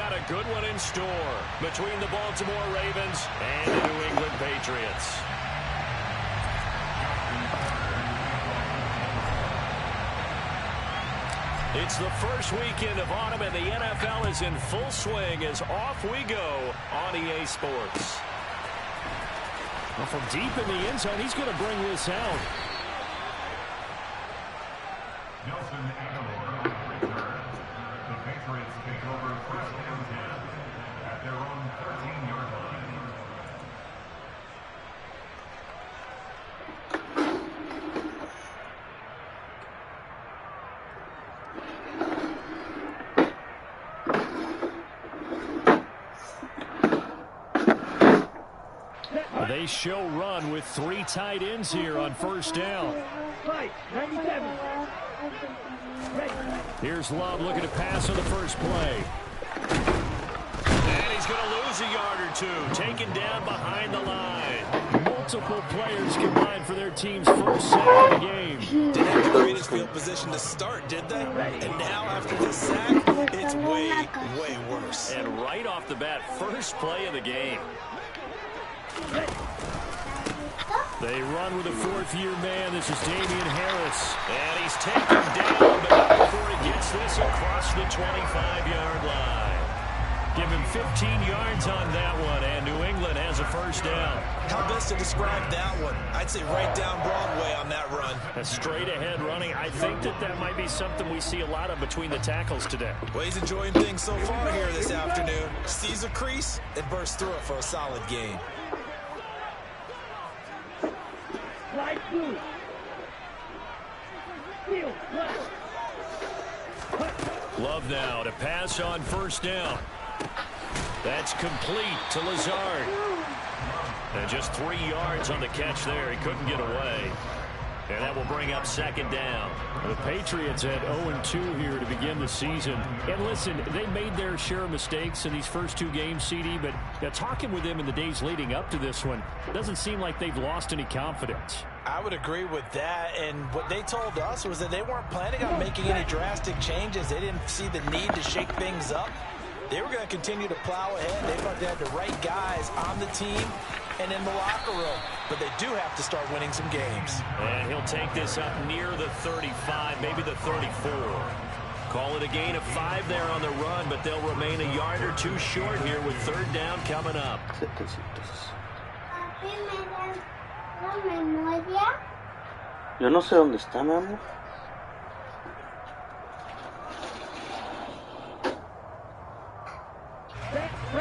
got a good one in store between the Baltimore Ravens and the New England Patriots. It's the first weekend of autumn, and the NFL is in full swing as off we go on EA Sports. Well, from deep in the end zone, he's going to bring this out. The Patriots take over first and 10 at their own 13-yard line. They show run with 3 tight ends here on first down. Here's Love looking to pass on the first play. And he's going to lose a yard or two, taken down behind the line. Multiple players combined for their team's first sack of the game. Didn't have the greatest field position to start, did they? And now after this sack, it's way, way worse. And right off the bat, first play of the game. They run with a fourth-year man. This is Damian Harris. And he's taken down, but not before he gets this across the 25-yard line. Give him 15 yards on that one, and New England has a first down. How best to describe that one? I'd say right down Broadway on that run. A straight-ahead running. I think that might be something we see a lot of between the tackles today. Well, he's enjoying things so far here this afternoon. Sees a crease and bursts through it for a solid gain. Love now to pass on first down. That's complete to Lazard. And just 3 yards on the catch there. He couldn't get away. And that will bring up second down. The Patriots had 0-2 here to begin the season. And listen, they made their share of mistakes in these first 2 games, CD, but talking with them in the days leading up to this one, doesn't seem like they've lost any confidence. I would agree with that, and what they told us was that they weren't planning on making any drastic changes. They didn't see the need to shake things up. They were going to continue to plow ahead. They thought they had the right guys on the team and in the locker room. But they do have to start winning some games. And he'll take this up near the 35, maybe the 34. Call it a gain of 5 there on the run, but they'll remain a yard or 2 short here with third down coming up. Yo no sé dónde está, mi amor.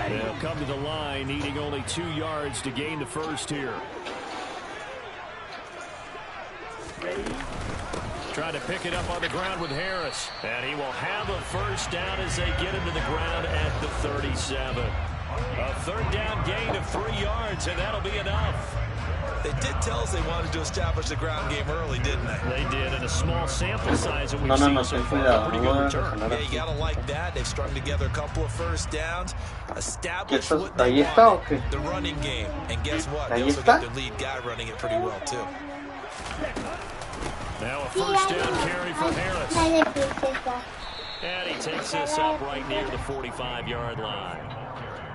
They'll come to the line, needing only 2 yards to gain the first here. Trying to pick it up on the ground with Harris. And he will have a first down as they get him to the ground at the 37. A third down gain of 3 yards, and that'll be enough. They did tell us they wanted to establish the ground game early, didn't they? They did, in a small sample size that we've seen so far. A pretty good return. Yeah, you gotta like that. They've strung together a couple of first downs, established what they wanted, the running game. And guess what? They also got their lead guy running it pretty well, too. Now a first down carry for Harris. And he takes this up right near the 45-yard line.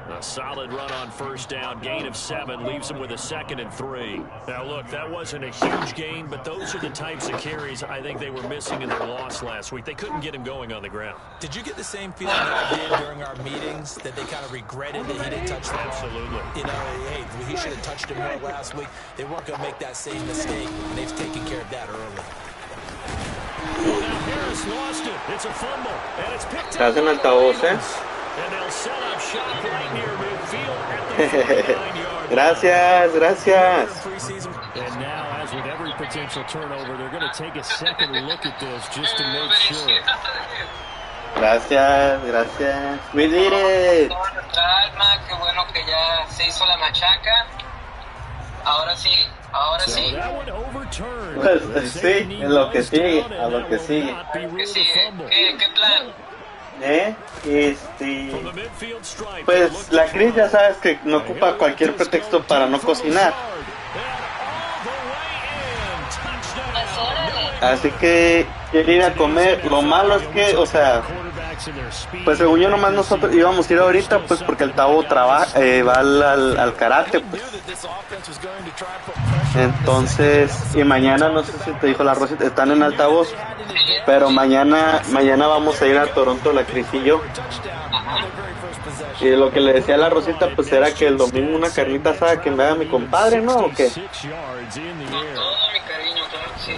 A solid run on first down, gain of 7, leaves him with a 2nd and 3. Now, look, that wasn't a huge gain, but those are the types of carries I think they were missing in their loss last week. They couldn't get him going on the ground. Did you get the same feeling that I did during our meetings, that they kind of regretted that he didn't touch the ball? Absolutely. You know, hey, he should have touched it more last week. They weren't going to make that same mistake, and they've taken care of that early. Now Harris lost it. It's a fumble, and it's picked up. And they'll set up shop right near midfield at the 49-yard Gracias, gracias. And now, as with every potential turnover, they're going to take a second look at this just to make sure. Gracias, gracias. We did it. Calma, qué bueno que ya se hizo la machaca. Ahora sí, ahora sí. Pues sí, en lo que sigue, a lo que sigue. ¿Qué sigue? ¿Qué plan? Pues la Cris ya sabes que no ocupa cualquier pretexto para no cocinar. Así que quiere ir a comer. Lo malo es que, o sea, Pues según yo nomás nosotros íbamos a ir ahorita, pues porque el Tavo trabaja, va al karate, pues. Entonces, y mañana, no sé si te dijo la Rosita, están en altavoz, pero mañana vamos a ir a Toronto, la Cris y yo. Y lo que le decía a la Rosita, pues era que el domingo una carnita asada que me haga mi compadre, ¿no? ¿O qué? Con todo mi cariño, claro que sí. Y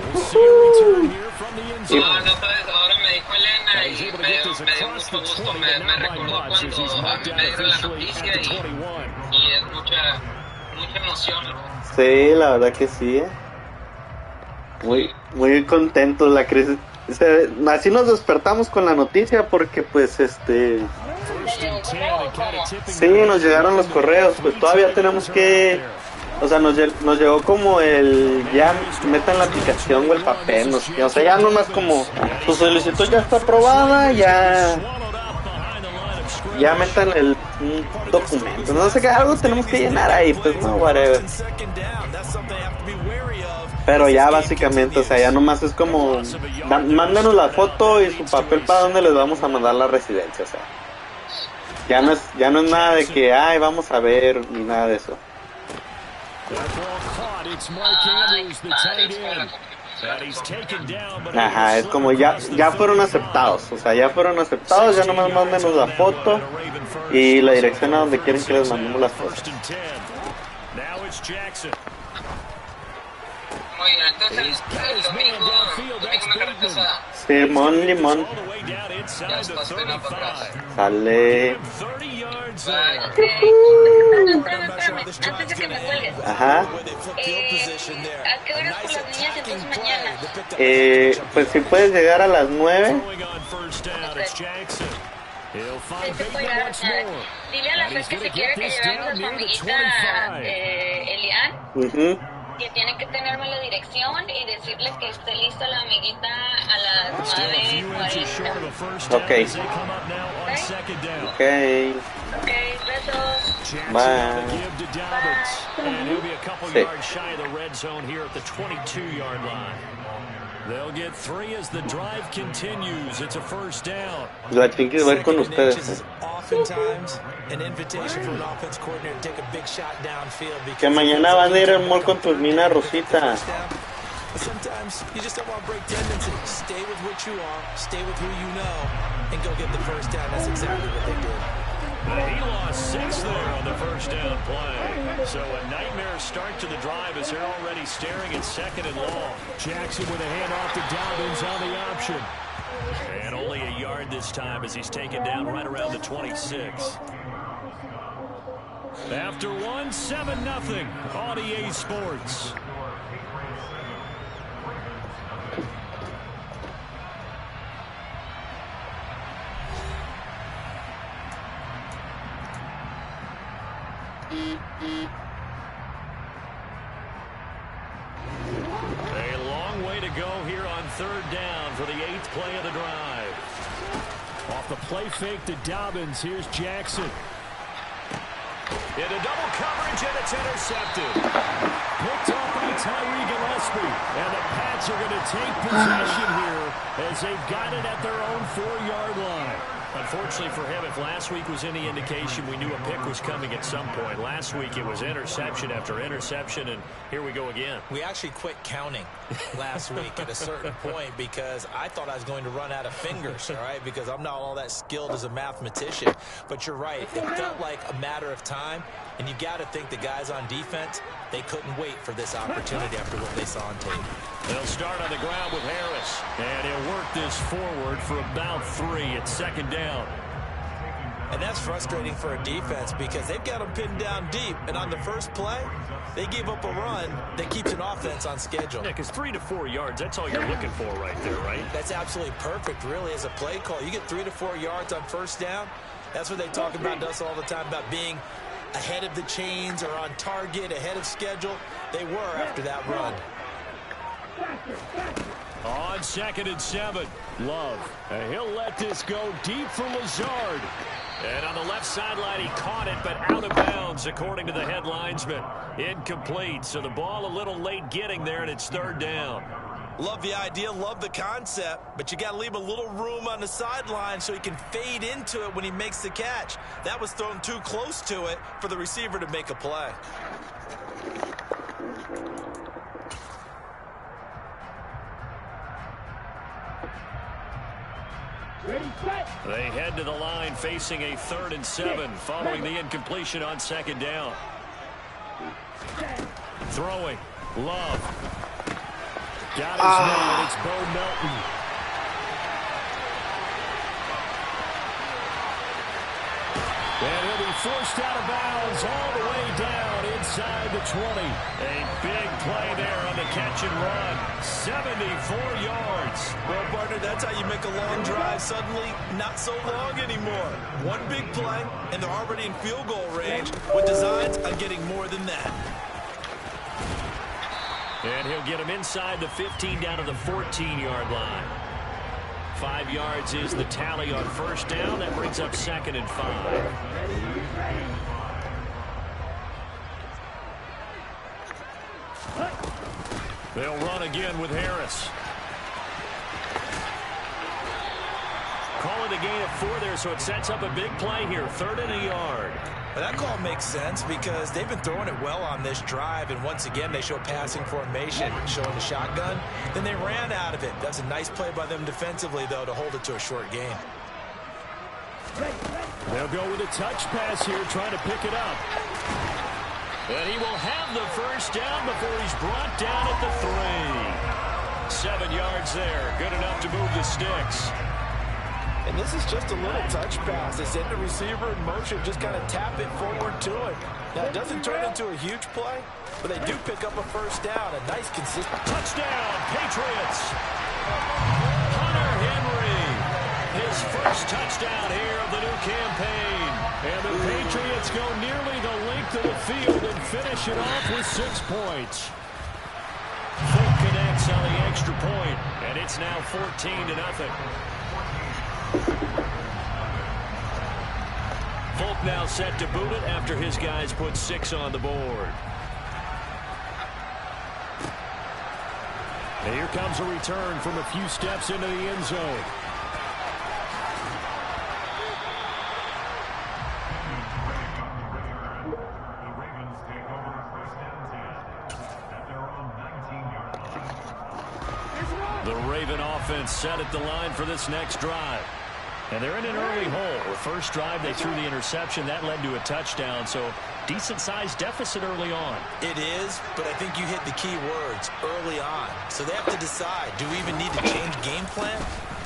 No, sabes, ahora me dijo Elena y me dio mucho gusto, me recordó cuando a mí me dieron la noticia y es mucha emoción. sí, la verdad que sí, muy contentos la Cris. Así nos despertamos con la noticia porque pues sí, nos llegaron los correos, pues todavía tenemos que, o sea, nos llegó como el ya metan la aplicación o el papel, no sé, o sea, ya nomás como tu solicitud ya está aprobada, ya metan el documento, no sé qué, algo tenemos que llenar ahí, pues no, whatever. Pero ya básicamente, o sea, ya nomás es como mándanos la foto y su papel para dónde les vamos a mandar la residencia, o sea, ya no es nada de que ay vamos a ver ni nada de eso. Ajá, es como ya fueron aceptados, o sea, ya nomás mándenos la foto y la dirección a donde quieren que les mandemos las fotos. Muy bien, entonces el domingo una carnita asada. Simón Limón. Ya estás peinado para atrás. Sale. Antes de que me cuelgues. Ajá. ¿A qué horas por las niñas entonces mañana? Pues si puedes llegar a las 9. Dile a la Fer que se quiere que llevemos a su amiguita Elian. Que tiene que tenerme la dirección y decirle que esté lista la amiguita a las 9:40. Ok, besos. bye. They'll get 3 as the drive continues. It's a first down. La Chinkies va a ir con ustedes. Que mañana van a ir al mall con tu hermana Rosita. Sometimes you just don't want to break tendencies. Stay with what you are, stay with who you know, and go get the first down. That's exactly what they did. He lost 6 there on the first down play. So a nightmare start to the drive as they're already staring at 2nd and long. Jackson with a handoff to Dobbins on the option. And only a yard this time as he's taken down right around the 26. After 1, 7-0 on EA Sports. A long way to go here on 3rd down for the 8th play of the drive. Off the play fake to Dobbins, here's Jackson. Into double coverage, and it's intercepted. Picked up by Tyree Gillespie. And the Pats are going to take possession here as they've got it at their own 4-yard line. Unfortunately for him, if last week was any indication, we knew a pick was coming at some point. Last week it was interception after interception, and here we go again. We actually quit counting last week at a certain point because I thought I was going to run out of fingers, all right, because I'm not all that skilled as a mathematician. But you're right. It felt like a matter of time, and you got to think the guys on defense, they couldn't wait for this opportunity after what they saw on tape. They'll start on the ground with Harris, and he'll work this forward for about 3 at 2nd down. And that's frustrating for a defense because they've got them pinned down deep, and on the first play, they gave up a run that keeps an offense on schedule. Yeah, because 3 to 4 yards, that's all you're looking for right there, right? That's absolutely perfect, really, as a play call. You get 3 to 4 yards on first down. That's what they talk about to us all the time, about being ahead of the chains or on target, ahead of schedule. They were after that run. On 2nd and 7, Love. And he'll let this go deep for Lazard. And on the left sideline, he caught it, but out of bounds, according to the head linesman. Incomplete, so the ball a little late getting there, and it's 3rd down. Love the idea, love the concept, but you got to leave a little room on the sideline so he can fade into it when he makes the catch. That was thrown too close to it for the receiver to make a play. They head to the line facing a 3rd and 7 following the incompletion on 2nd down. Throwing. Love. Got his man. It's Bo Melton. And he'll be forced out of bounds all the way down inside the 20. A big play there on the catch and run. 74 yards. Well, partner, that's how you make a long drive suddenly not so long anymore. One big play, and they're already in field goal range with designs on getting more than that. And he'll get him inside the 15 down to the 14-yard line. 5 yards is the tally on 1st down. That brings up 2nd and 5. They'll run again with Harris. Call it a gain of 4 there, so it sets up a big play here. 3rd and a yard. But that call makes sense because they've been throwing it well on this drive, and once again they show passing formation, showing the shotgun. Then they ran out of it. That's a nice play by them defensively, though, to hold it to a short gain. They'll go with a touch pass here, trying to pick it up. And he will have the 1st down before he's brought down at the 3. 7 yards there, good enough to move the sticks. And this is just a little touch pass. They send the receiver in motion, just kind of tap it forward to it. Now, it doesn't turn into a huge play, but they do pick up a 1st down. A nice, consistent touchdown, Patriots. Hunter Henry, his 1st touchdown here of the new campaign. And the Patriots go nearly the length of the field and finish it off with 6 points. Folk connects on the extra point, and it's now 14-0. Folk now set to boot it after his guys put 6 on the board. And here comes a return from a few steps into the end zone. The Ravens take over 1st and 10 at their own 19-yard line. The Raven offense set at the line for this next drive. And they're in an early hole. The first drive, they threw the interception. That led to a touchdown, so decent-sized deficit early on. It is, but I think you hit the key words, early on. So they have to decide, do we even need to change game plan,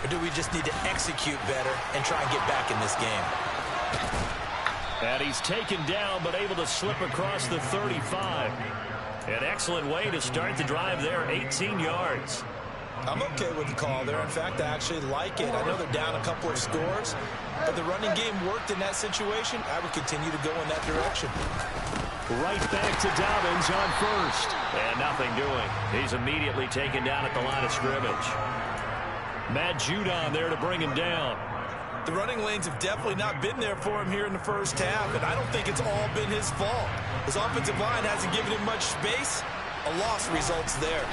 or do we just need to execute better and try and get back in this game? And he's taken down, but able to slip across the 35. An excellent way to start the drive there, 18 yards. I'm okay with the call there. In fact, I actually like it. I know they're down a couple of scores, but the running game worked in that situation. I would continue to go in that direction. Right back to Dobbins on 1st. And nothing doing. He's immediately taken down at the line of scrimmage. Matt Judon there to bring him down. The running lanes have definitely not been there for him here in the 1st half, and I don't think it's all been his fault. His offensive line hasn't given him much space. A loss results there.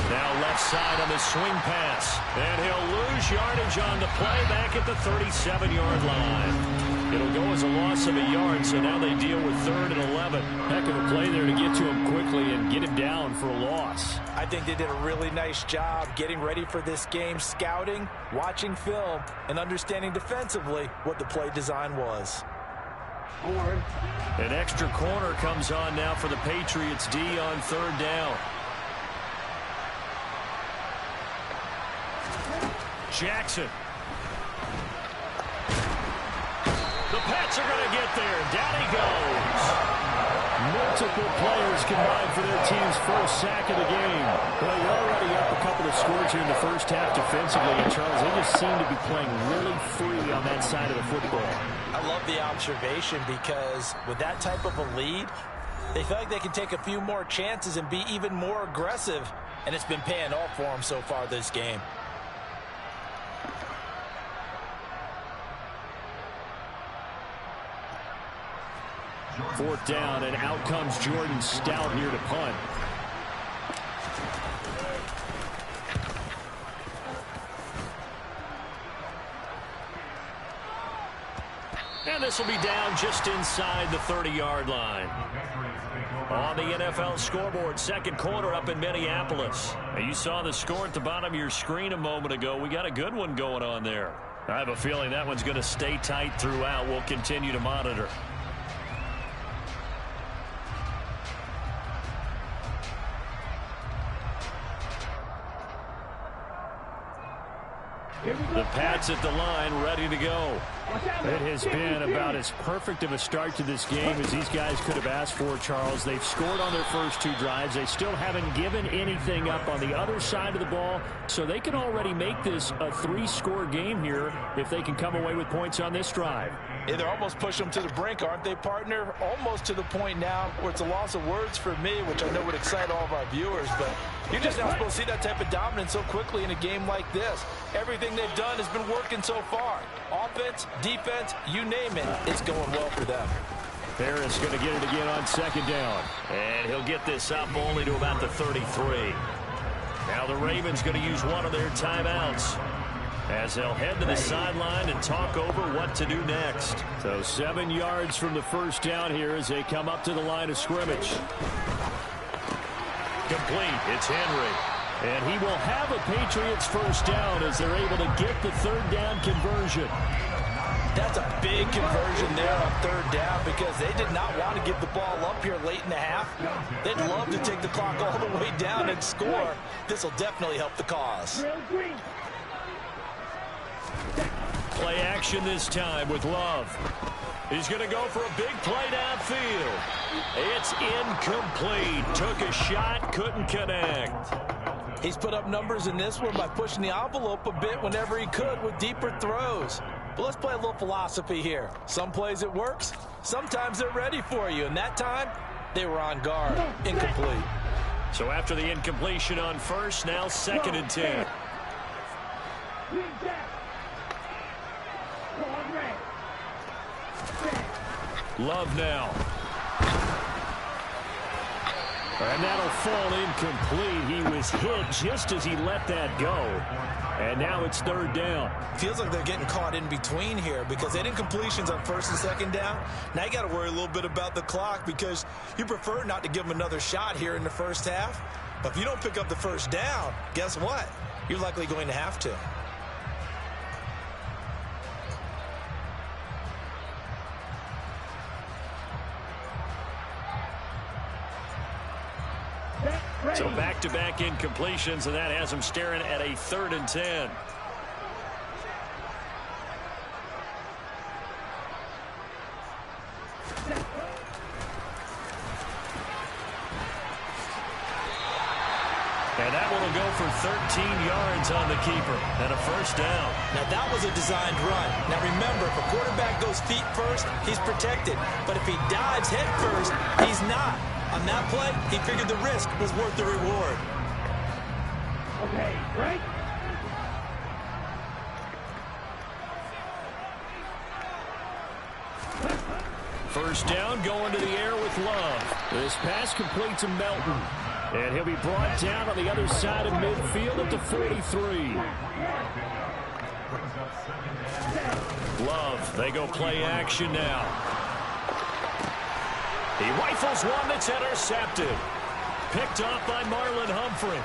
Now left side on the swing pass. And he'll lose yardage on the play back at the 37-yard line. It'll go as a loss of a yard, so now they deal with 3rd and 11. Heck of a play there to get to him quickly and get him down for a loss. I think they did a really nice job getting ready for this game, scouting, watching film, and understanding defensively what the play design was. An extra corner comes on now for the Patriots D on 3rd down. Jackson. The Pats are going to get there. Down he goes. Multiple players combined for their team's first sack of the game. Well, you're already up a couple of scores here in the 1st half defensively. And Charles, they just seem to be playing really free on that side of the football. I love the observation because with that type of a lead, they feel like they can take a few more chances and be even more aggressive. And it's been paying off for them so far this game. 4th down, and out comes Jordan Stout here to punt. And this will be down just inside the 30-yard line. On the NFL scoreboard, second quarter up in Minneapolis. Now, you saw the score at the bottom of your screen a moment ago. We got a good one going on there. I have a feeling that one's going to stay tight throughout. We'll continue to monitor. The Pats at the line, ready to go. It has been about as perfect of a start to this game as these guys could have asked for, Charles. They've scored on their first two drives. They still haven't given anything up on the other side of the ball, so they can already make this a three-score game here if they can come away with points on this drive. Yeah, they're almost pushing them to the brink, aren't they, partner? Almost to the point now where it's a loss of words for me, which I know would excite all of our viewers, but you're just not supposed to see that type of dominance so quickly in a game like this. Everything they've done has been working so far. Offense, defense, you name it, it's going well for them. Harris going to get it again on second down. And he'll get this up only to about the 33. Now the Ravens going to use one of their timeouts as they'll head to the sideline and talk over what to do next. So 7 yards from the first down here as they come up to the line of scrimmage. Complete. It's Henry. And he will have a Patriots first down as they're able to get the third down conversion. That's a big conversion there on third down because they did not want to give the ball up here late in the half. They'd love to take the clock all the way down and score. This will definitely help the cause. Play action this time with Love. He's going to go for a big play downfield. It's incomplete. Took a shot, couldn't connect. He's put up numbers in this one by pushing the envelope a bit whenever he could with deeper throws. But let's play a little philosophy here. Some plays it works. Sometimes they're ready for you. And that time, they were on guard. Incomplete. So after the incompletion on first, now 2nd and 10. Love now. And that'll fall incomplete. He was hit just as he let that go. And now it's third down. Feels like they're getting caught in between here because they had incompletions on first and second down. Now you got to worry a little bit about the clock because you prefer not to give them another shot here in the first half. But if you don't pick up the first down, guess what? You're likely going to have to. So back-to-back incompletions, and that has him staring at a 3rd and 10. And that one will go for 13 yards on the keeper and a first down. Now that was a designed run. Now remember, if a quarterback goes feet first, he's protected. But if he dives head first, he's not. On that play, he figured the risk was worth the reward. Okay, right? First down, going to the air with Love. This pass completes to Melton. And he'll be brought down on the other side of midfield at the 43. Love, they go play action now. He rifles one that's intercepted. Picked off by Marlon Humphrey.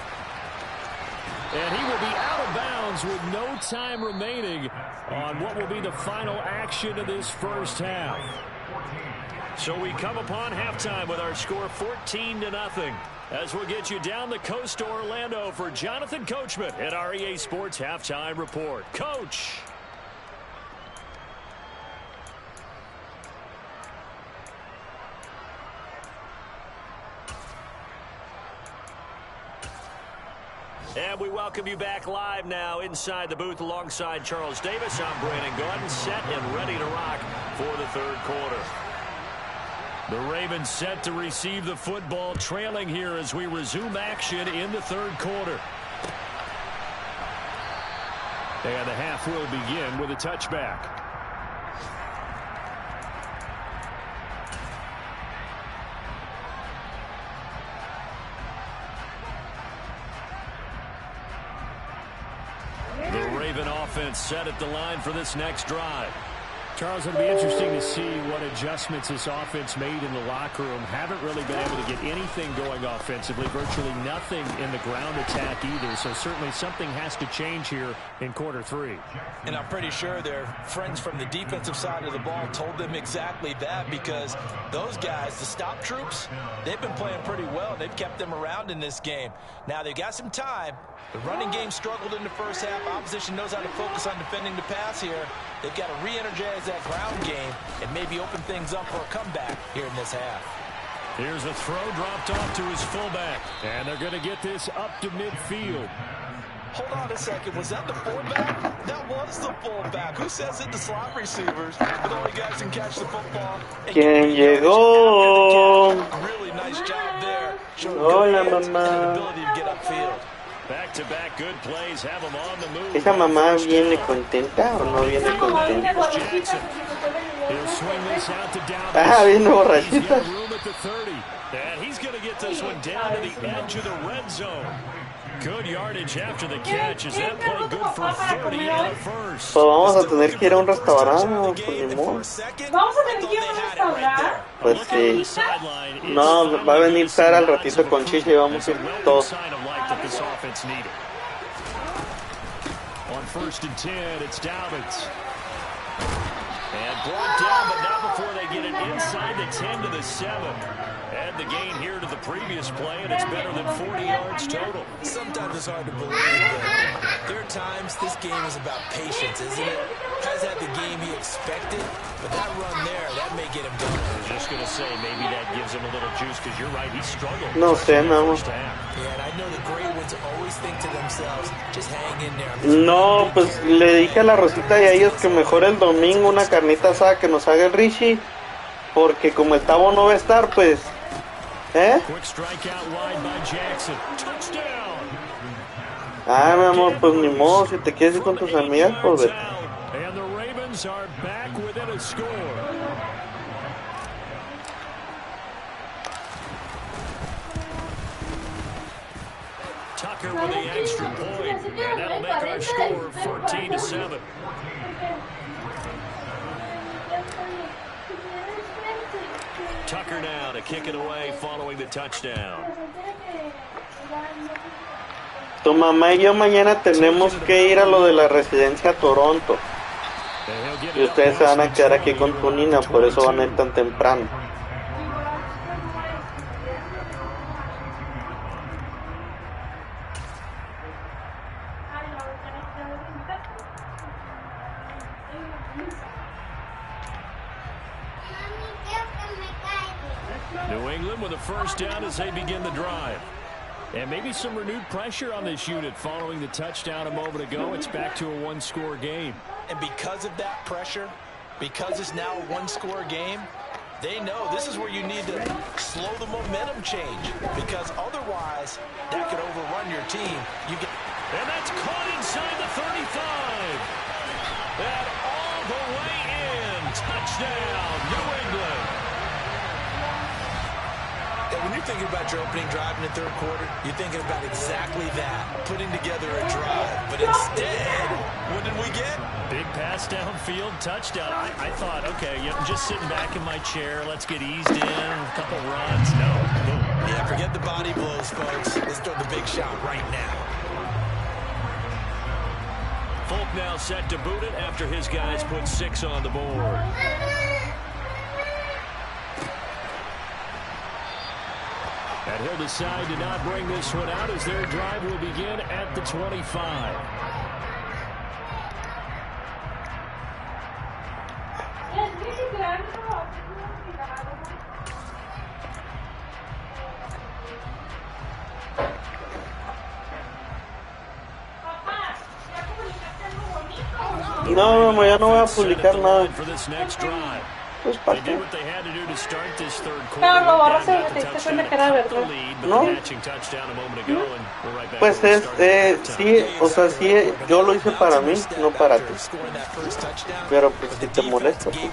And he will be out of bounds with no time remaining on what will be the final action of this first half. So we come upon halftime with our score 14-0. As we'll get you down the coast to Orlando for Jonathan Coachman at our EA Sports Halftime Report. Coach. And we welcome you back live now inside the booth alongside Charles Davis. I'm Brandon Gordon, set and ready to rock for the third quarter. The Ravens set to receive the football, trailing here as we resume action in the third quarter. And the half will begin with a touchback. The Raven offense set at the line for this next drive. Charles, it'll be interesting to see what adjustments this offense made in the locker room. Haven't really been able to get anything going offensively, virtually nothing in the ground attack either. So certainly something has to change here in quarter 3. And I'm pretty sure their friends from the defensive side of the ball told them exactly that, because those guys, the stop troops, they've been playing pretty well. They've kept them around in this game. Now they've got some time. The running game struggled in the first half. Opposition knows how to focus on defending the pass here. They've got to re-energize that ground game and maybe open things up for a comeback here in this half. Here's a throw dropped off to his fullback. And they're going to get this up to midfield. Hold on a second. Was that the fullback? That was the fullback. Who says it? The slot receivers. But only guys can catch the football. ¿Quién llegó? Really nice job there. Hola, mamá. Ability to get upfield. Back-to-back good plays have him on the move. ¿Esa mamá viene contenta o no viene contenta? Ah, viene borrachita. And he's going to get this one down to the edge of the red zone. Good yardage after the catch. Is that play good for 30 and a first? Pues vamos a tener que ir a un restaurante, pues ni modo. Vamos a tener que ir a un restaurante. Pues sí. No, va a venir Sara al ratito con Chicha y vamos a ir todos. On 1st and 10, it's Dobbins. And brought down, but not before they get it inside the 10 to the 7. Add the gain here to the previous play, and it's better than 40 yards total. Sometimes it's hard to believe that there are times this game is about patience, isn't it? Has had the game he expected, but that run there, that may get him done. I was just going to say, maybe that gives him a little juice, because you're right, he struggled. No sé, no. Yeah, and I know the great ones always think to themselves, just hang in there. No, pues le dije a la Rosita y a ellos que mejor el domingo una carnita asada que nos haga el Richie, porque como el Tavo no va a estar, pues... Ah, mi amor, pues ni modo, si te quieres ir con tus amigas, pues vete. Tucker with the extra point, and that'll make our score 14-7. Tucker now to kick it away following the touchdown. Tu mamá y yo mañana tenemos que ir a lo de la residencia a Toronto. Y ustedes se van a quedar aquí con tu Nina, por eso van a ir tan temprano. New England with a first down as they begin the drive. And maybe some renewed pressure on this unit following the touchdown a moment ago. It's back to a one-score game. And because of that pressure, because it's now a one-score game, they know this is where you need to slow the momentum change, because otherwise that could overrun your team. And that's caught inside the 35. And all the way in. Touchdown, New England. When you're thinking about your opening drive in the third quarter, you're thinking about exactly that, putting together a drive. But instead, what did we get? Big pass downfield, touchdown. I thought, okay, I'm just sitting back in my chair. Let's get eased in, a couple runs. No, boom. Yeah, forget the body blows, folks. Let's throw the big shot right now. Folk now set to boot it after his guys put 6 on the board. And he'll decide to not bring this one out as their drive will begin at the 25. No, ya no voy a publicar nada. For this next drive. Pues para qué. Pero lo borraste porque te diste cuenta que era verdad. No. Pues sí, o sea, sí, yo lo hice para mí, no para ti. Pero pues si te molesta, pues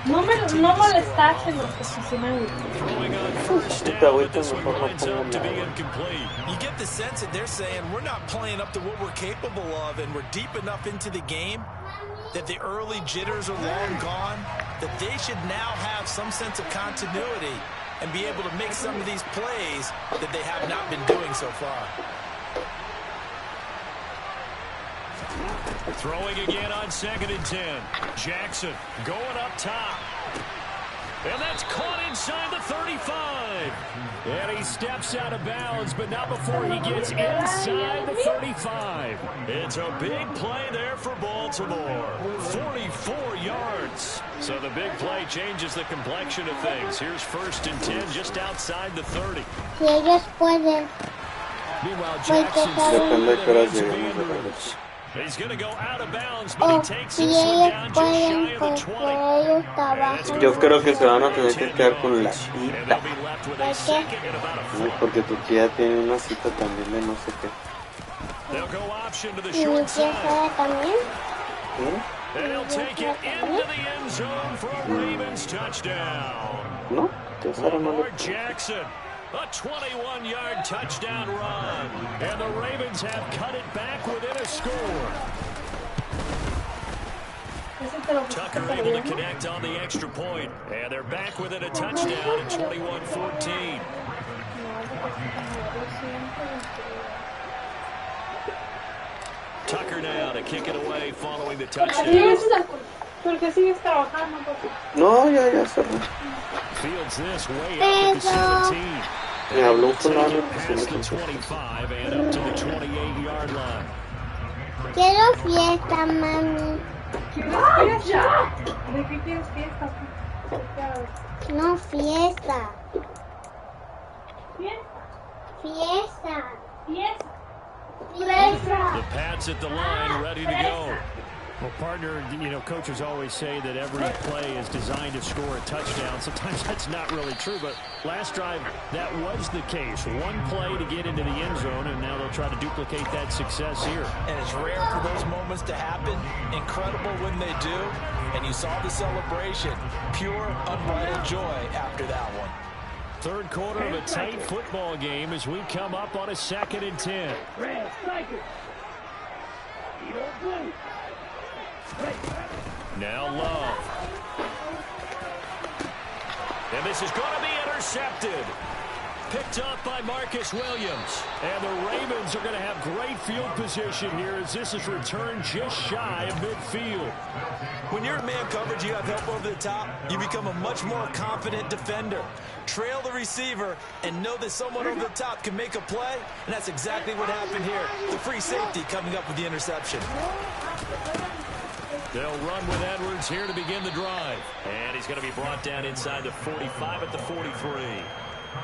no me No molestarse, porque si me gusta. Si te agüitas, mejor no pongo nada. You get the sense that they're saying we're not playing up to what we're capable of, and we're deep enough into the game that the early jitters are long gone, that they should now have some sense of continuity and be able to make some of these plays that they have not been doing so far. Throwing again on 2nd and 10. Jackson going up top. And that's caught inside the 35. And he steps out of bounds, but not before he gets inside the 35. It's a big play there for Baltimore. 44 yards. So the big play changes the complexion of things. Here's 1st and 10 just outside the 30. Si ellos pueden. Meanwhile, Jackson he's going to go out of bounds, but he takes this one down just shy of the 20. Yo creo que se van a tener que quedar con la cita. Porque tu tía tiene una cita también de no sé qué. They'll go option to the short side. And he'll take it into the end zone for a Ravens touchdown. No, Lamar Jackson. A 21-yard touchdown run. And the Ravens have cut it back within a score. Tucker able to connect on the extra point. And they're back within a touchdown at 21-14. Tucker now to kick it away following the touchdown. No, ya cerró. Fields this way up at the 17. Me habló fulano. Past the 25 and up to the 28-yard line. Quiero fiesta, mami. ¿Fiesta? ¿De qué quieres fiesta? No, fiesta. Fiesta. Fiesta. The Pats at the line, ready to go. Well, partner, you know, coaches always say that every play is designed to score a touchdown. Sometimes that's not really true, but last drive, that was the case. One play to get into the end zone, and now they'll try to duplicate that success here. And it's rare for those moments to happen. Incredible when they do. And you saw the celebration. Pure, unbridled joy after that one. Third quarter of a tight football game as we come up on a 2nd and 10. Now Love. And this is going to be intercepted. Picked up by Marcus Williams. And the Ravens are going to have great field position here as this is returned just shy of midfield. When you're in man coverage, you have help over the top, you become a much more confident defender. Trail the receiver and know that someone over the top can make a play, and that's exactly what happened here. The free safety coming up with the interception. They'll run with Edwards here to begin the drive. And he's going to be brought down inside the 45 at the 43.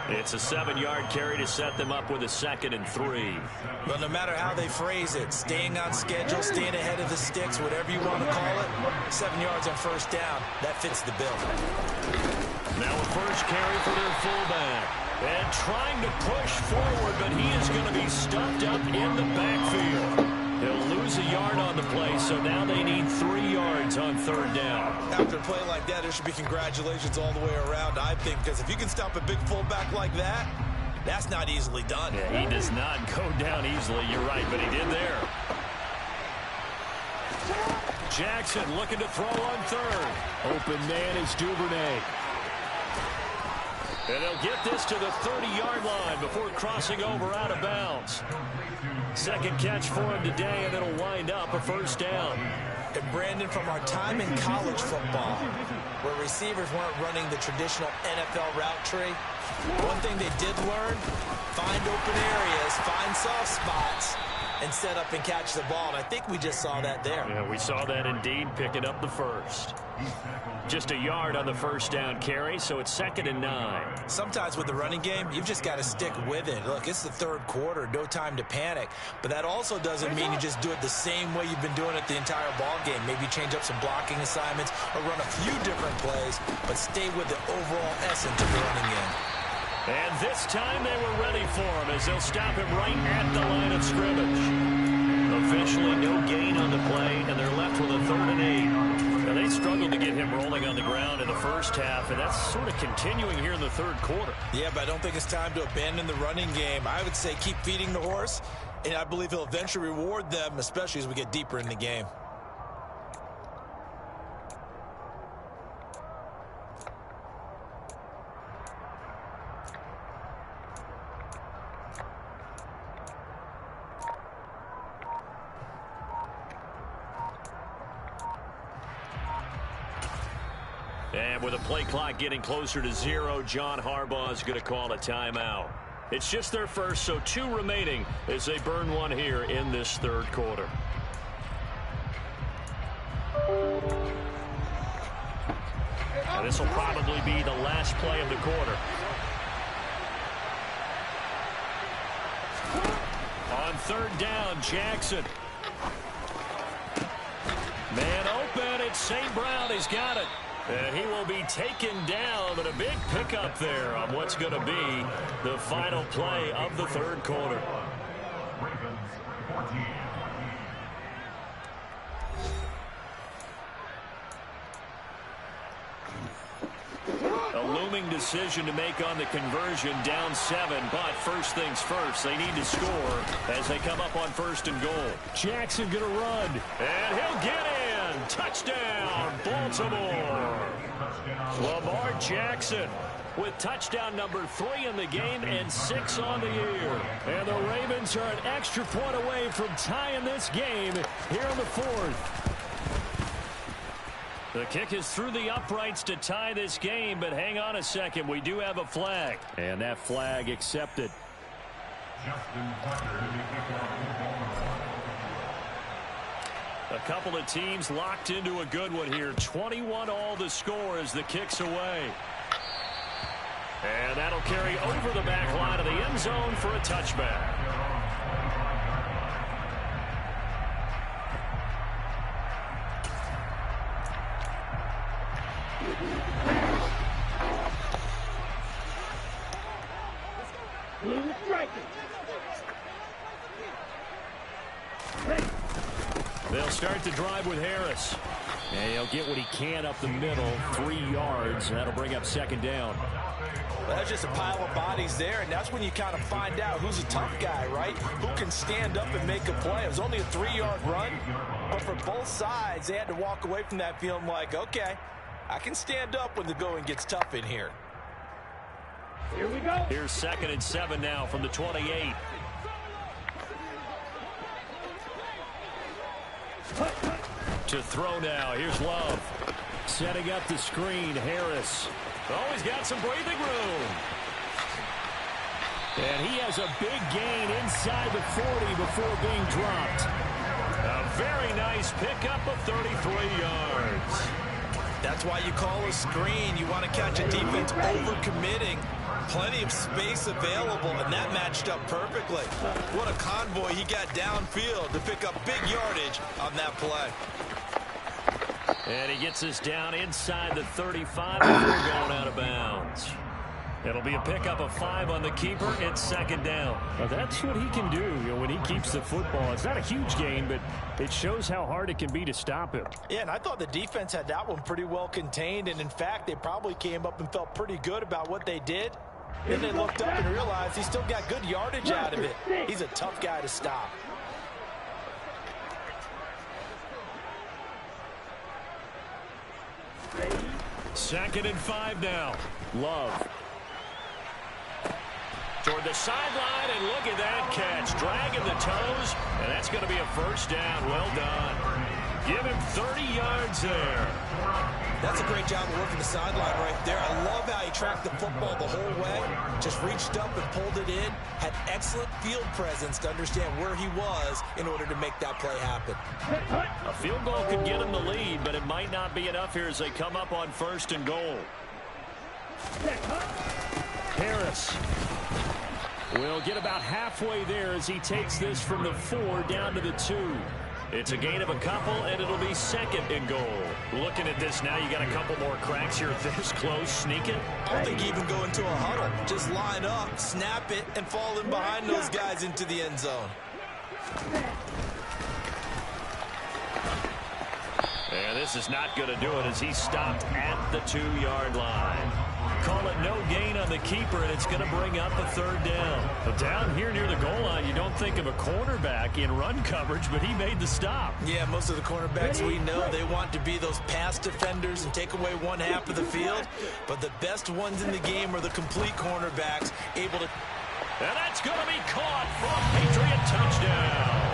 It's a 7-yard carry to set them up with a 2nd and 3. But no matter how they phrase it, staying on schedule, staying ahead of the sticks, whatever you want to call it, 7 yards on 1st down, that fits the bill. Now a first carry for their fullback. And trying to push forward, but he is going to be stuffed up in the backfield. He'll lose a yard on the play, so now they need 3 yards on 3rd down. After a play like that, there should be congratulations all the way around, I think, because if you can stop a big fullback like that, that's not easily done. Yeah, he does not go down easily, you're right, but he did there. Jackson looking to throw on 3rd. Open man is Duvernay. And they'll get this to the 30-yard line before crossing over out of bounds. 2nd catch for him today, and it'll wind up a 1st down. And Brandon, from our time in college football, where receivers weren't running the traditional NFL route tree, one thing they did learn, find open areas, find soft spots, and set up and catch the ball. And I think we just saw that there. Yeah, we saw that indeed, picking up the first. Just a yard on the first down carry, so it's 2nd and 9. Sometimes with the running game, you've just got to stick with it. Look, it's the third quarter, no time to panic. But that also doesn't mean you just do it the same way you've been doing it the entire ball game. Maybe change up some blocking assignments or run a few different plays, but stay with the overall essence of the running game. And this time they were ready for him as they'll stop him right at the line of scrimmage. Officially no gain on the play, and they're left with a 3rd and 8. Now, they struggled to get him rolling on the ground in the first half, and that's sort of continuing here in the third quarter. Yeah, but I don't think it's time to abandon the running game. I would say keep feeding the horse, and I believe he'll eventually reward them, especially as we get deeper in the game. And with the play clock getting closer to 0, John Harbaugh is going to call a timeout. It's just their first, so 2 remaining as they burn one here in this third quarter. Now, this will probably be the last play of the quarter. On 3rd down, Jackson. Man open, it's St. Brown, he's got it. And he will be taken down, but a big pickup there on what's going to be the final play of the third quarter. A looming decision to make on the conversion, down 7, but first things first, they need to score as they come up on 1st and goal. Jackson going to run, and he'll get in. Touchdown, Baltimore. Lamar Jackson with touchdown number 3 in the game and 6 on the year. And the Ravens are an extra point away from tying this game here in the 4th. The kick is through the uprights to tie this game, but hang on a second. We do have a flag. And that flag accepted. A couple of teams locked into a good one here. 21 all the score as the kick's away. And that'll carry over the back line of the end zone for a touchback. They'll start the drive with Harris. And he'll get what he can up the middle, 3 yards. That'll bring up 2nd down. Well, that's just a pile of bodies there, and that's when you kind of find out who's a tough guy, right? Who can stand up and make a play. It was only a 3-yard run, but for both sides, they had to walk away from that feeling like, okay, I can stand up when the going gets tough in here. Here we go. Here's 2nd and 7 now from the 28. To throw now. Here's Love. Setting up the screen. Harris. Oh, he's got some breathing room. And he has a big gain inside the 40 before being dropped. A very nice pickup of 33 yards. That's why you call a screen. You want to catch a defense overcommitting. Plenty of space available, and that matched up perfectly. What a convoy he got downfield to pick up big yardage on that play. And he gets us down inside the 35 before going out of bounds. It'll be a pickup of 5 on the keeper. It's 2nd down. Now that's what he can do, when he keeps the football. It's not a huge gain, but it shows how hard it can be to stop him. Yeah, and I thought the defense had that one pretty well contained. And, in fact, they probably came up and felt pretty good about what they did. Then they looked up and realized he still got good yardage out of it. He's a tough guy to stop. Second and 5 now. Love. Toward the sideline, and look at that catch. Dragging the toes, and that's going to be a first down. Well done. Give him 30 yards there. That's a great job of working the sideline right there. I love how he tracked the football the whole way. Just reached up and pulled it in. Had excellent field presence to understand where he was in order to make that play happen. A field goal could get him the lead, but it might not be enough here as they come up on 1st and goal. Harris will get about halfway there as he takes this from the 4 down to the 2. It's a gain of a couple, and it'll be 2nd and goal. Looking at this now, you got a couple more cracks here this close, sneaking. I don't think you even go into a huddle. Just line up, snap it, and fall in behind those guys into the end zone. And this is not going to do it as he stopped at the 2-yard line. Call it no gain on the keeper, and it's going to bring up a 3rd down. But down here near the goal line, you don't think of a cornerback in run coverage, but he made the stop. Yeah, most of the cornerbacks we know, they want to be those pass defenders and take away one half of the field. But the best ones in the game are the complete cornerbacks, able to... And that's going to be caught for a Patriot touchdown.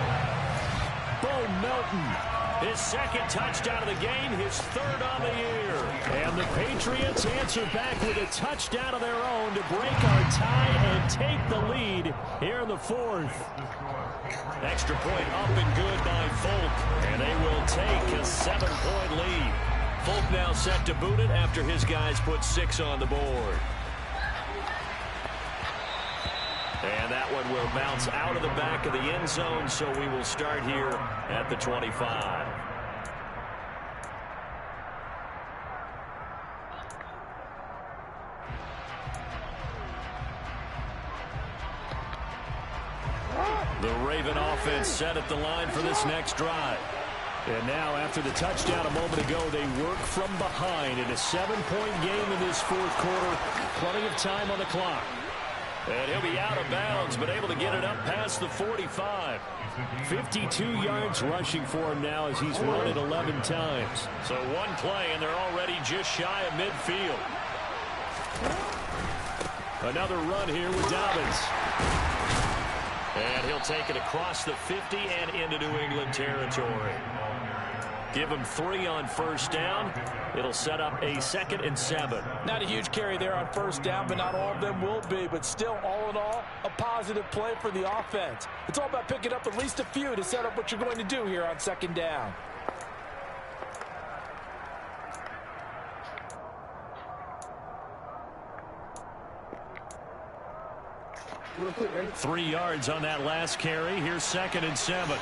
Bo Melton. His 2nd touchdown of the game, his 3rd on the year. And the Patriots answer back with a touchdown of their own to break our tie and take the lead here in the 4th. Extra point up and good by Folk, and they will take a 7-point lead. Folk now set to boot it after his guys put 6 on the board. And that one will bounce out of the back of the end zone, so we will start here at the 25. The Raven offense set at the line for this next drive. And now, after the touchdown a moment ago, they work from behind in a 7-point game in this 4th quarter. Plenty of time on the clock. And he'll be out of bounds, but able to get it up past the 45. 52 yards rushing for him now as he's run it 11 times. So one play, and they're already just shy of midfield. Another run here with Dobbins. And he'll take it across the 50 and into New England territory. Give him 3 on 1st down. It'll set up a 2nd and 7. Not a huge carry there on 1st down, but not all of them will be. But still, all in all, a positive play for the offense. It's all about picking up at least a few to set up what you're going to do here on 2nd down. Ready? 3 yards on that last carry. Here's 2nd and 7.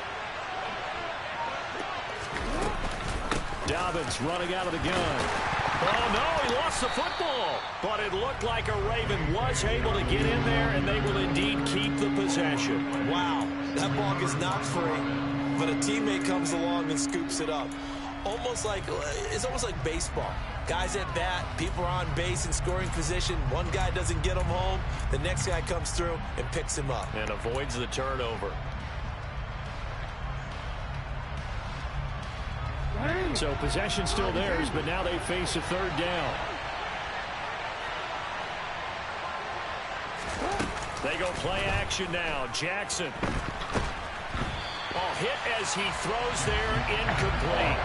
Dobbins running out of the gun. Oh, no, he lost the football. But it looked like a Raven was able to get in there, and they will indeed keep the possession. Wow, that ball is not free, but a teammate comes along and scoops it up. It's almost like baseball. Guys at bat, people are on base in scoring position. One guy doesn't get him home. The next guy comes through and picks him up. And avoids the turnover. So possession still theirs, but now they face a 3rd down. They go play action now. Jackson. Oh, hit as he throws there, incomplete.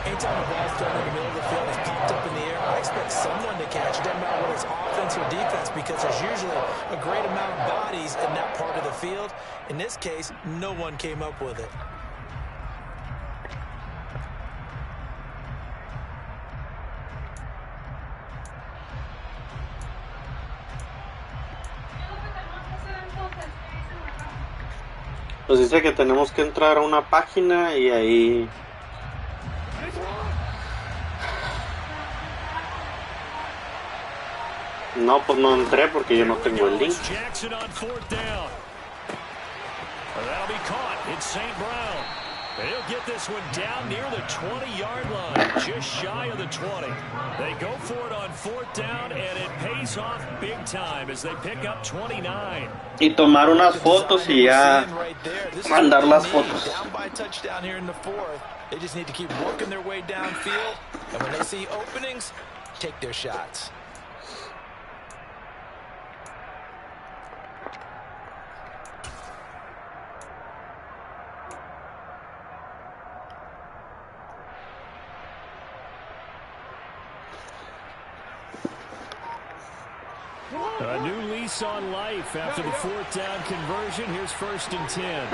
Anytime the ball's thrown in the middle of the field, it's popped up in the air, I expect someone to catch it. Doesn't matter whether it's offense or defense, because there's usually a great amount of bodies in that part of the field. In this case, no one came up with it. Nos dice que tenemos que entrar a una página y ahí... No, pues no entré porque yo no tengo el link. Jackson on 4th down. That'll be caught. It's St. Brown. He'll get this one down near the 20-yard line, just shy of the 20. They go for it on 4th down, and it pays off big time as they pick up 29. Y tomar unas fotos y ya mandar las fotos. Down by touchdown here in the 4th. They just need to keep working their way downfield, and when they see openings, take their shots. A new lease on life after the 4th down conversion. Here's 1st and 10.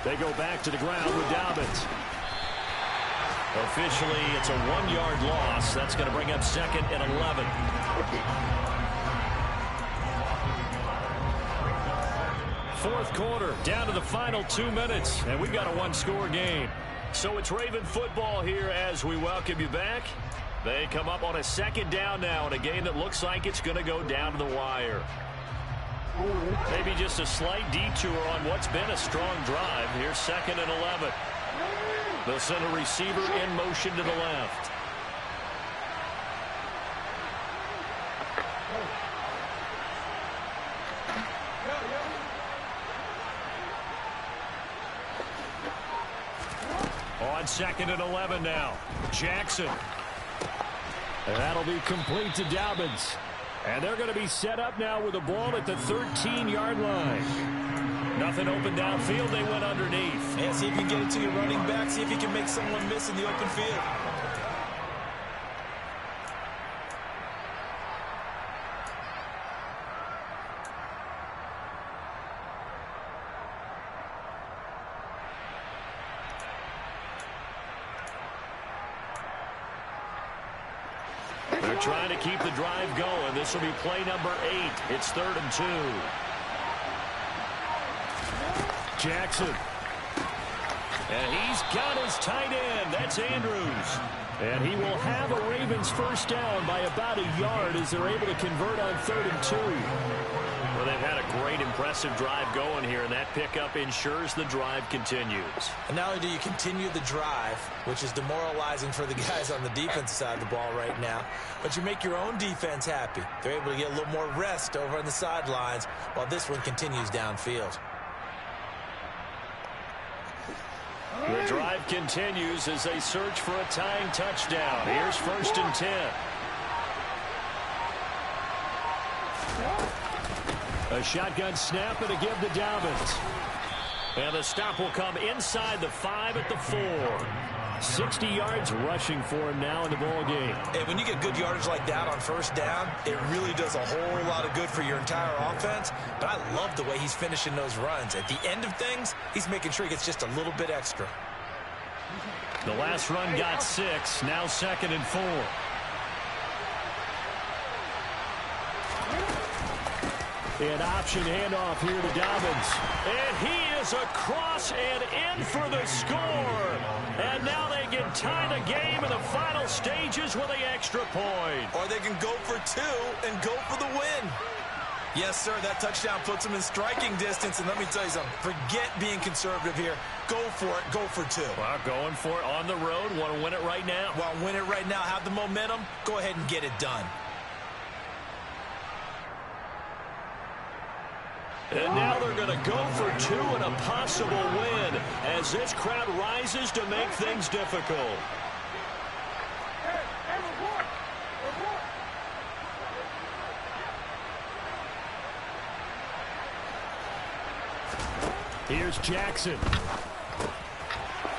They go back to the ground with Dobbins. Officially, it's a 1-yard loss. That's going to bring up 2nd and 11. Fourth quarter, down to the final 2 minutes, and we've got a 1-score game. So it's Raven football here as we welcome you back. They come up on a 2nd down now in a game that looks like it's going to go down to the wire. Maybe just a slight detour on what's been a strong drive. Here's 2nd and 11. They'll send a receiver in motion to the left. On 2nd and 11 now. Jackson. And that'll be complete to Dobbins. And they're going to be set up now with the ball at the 13-yard line. Nothing open downfield. They went underneath. Yeah, see if you can get it to your running back. See if you can make someone miss in the open field. They're trying to keep the drive going. This will be play number 8. It's 3rd and 2. Jackson. And he's got his tight end. That's Andrews. And he will have a Ravens 1st down by about a yard as they're able to convert on 3rd and 2. Well, they've had a great, impressive drive going here, and that pickup ensures the drive continues. And not only do you continue the drive, which is demoralizing for the guys on the defensive side of the ball right now, but you make your own defense happy. They're able to get a little more rest over on the sidelines while this one continues downfield. The drive continues as they search for a tying touchdown. Here's 1st and 10. A shotgun snap and a give to Dobbins. And the stop will come inside the 5 at the 4. 60 yards rushing for him now in the ball game. And when you get good yardage like that on 1st down, it really does a whole lot of good for your entire offense. But I love the way he's finishing those runs. At the end of things, he's making sure he gets just a little bit extra. The last run got 6. Now 2nd and 4. An option handoff here to Dobbins. And he is across and in for the score. And now they can tie the game in the final stages with the extra point. Or they can go for 2 and go for the win. Yes, sir, that touchdown puts them in striking distance. And let me tell you something, forget being conservative here. Go for it, go for 2. Well, going for it on the road. Want to win it right now? Want to win it right now, have the momentum, go ahead and get it done. And now they're going to go for 2 and a possible win as this crowd rises to make things difficult. Here's Jackson.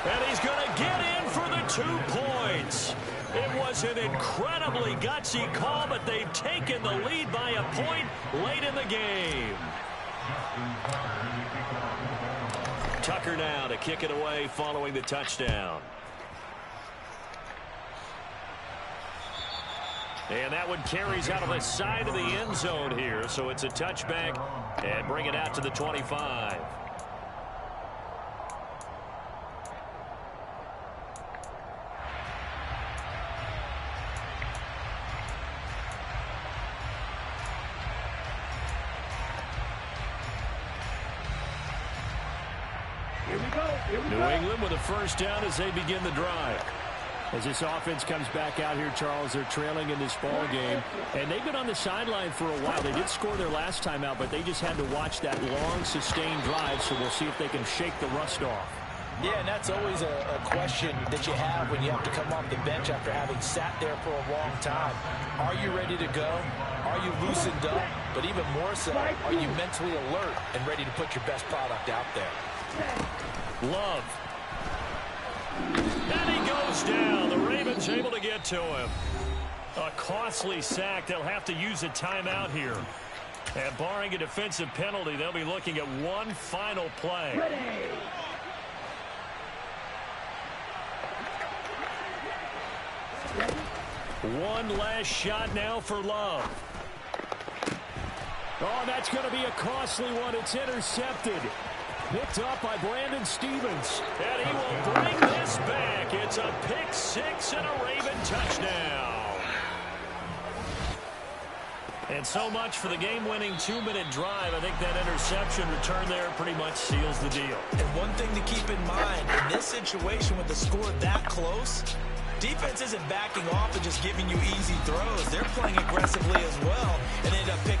And he's going to get in for the 2 points. It was an incredibly gutsy call, but they've taken the lead by a point late in the game. Tucker now to kick it away following the touchdown. And that one carries out of the side of the end zone here, so it's a touchback and bring it out to the 25. New England with a 1st down as they begin the drive. As this offense comes back out here, Charles, they're trailing in this ball game. And they've been on the sideline for a while. They did score their last time out, but they just had to watch that long, sustained drive, so we'll see if they can shake the rust off. Yeah, and that's always a question that you have when you have to come off the bench after having sat there for a long time. Are you ready to go? Are you loosened up? But even more so, are you mentally alert and ready to put your best product out there? Love. And he goes down. The Ravens able to get to him. A costly sack. They'll have to use a timeout here. And barring a defensive penalty, they'll be looking at one final play. One last shot now for Love. Oh, that's going to be a costly one. It's intercepted. Picked up by Brandon Stevens. And he will bring this back. It's a pick six and a Raven touchdown. And so much for the game-winning 2-minute drive. I think that interception return there pretty much seals the deal. And one thing to keep in mind, in this situation with the score that close, defense isn't backing off and just giving you easy throws. They're playing aggressively as well and end up picking